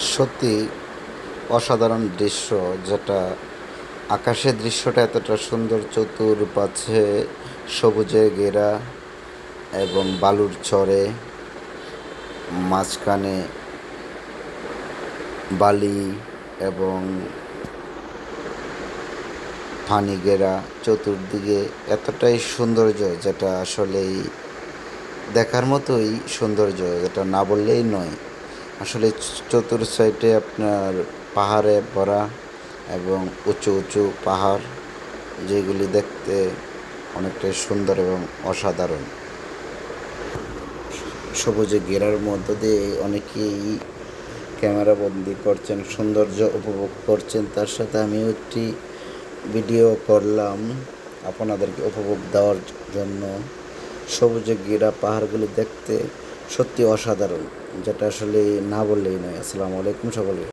সত্যি অসাধারণ দৃশ্য, যেটা আকাশের দৃশ্যটা এতটা সুন্দর, চতুর্পাশে সবুজে ঘেরা এবং বালুর চরে মাঝখানে বালি এবং পানি ঘেরা, চতুর্দিকে এতটাই সৌন্দর্য, যেটা আসলেই দেখার মতোই সৌন্দর্য, যেটা না বললেই নয়। আসলে চতুর সাইডে আপনার পাহাড়ে ভরা এবং উঁচু উঁচু পাহাড়, যেগুলি দেখতে অনেকটাই সুন্দর এবং অসাধারণ। সবুজে ঘেরার মধ্য দিয়ে অনেকেই ক্যামেরা বন্দি করছেন, সৌন্দর্য উপভোগ করছেন। তার সাথে আমিও একটি ভিডিও করলাম আপনাদেরকে উপভোগ দেওয়ার জন্য। সবুজে ঘেরা পাহাড়গুলি দেখতে সত্যি অসাধারণ, যেটা আসলে না বললেই নয়। আসসালামু আলাইকুম সকলকে।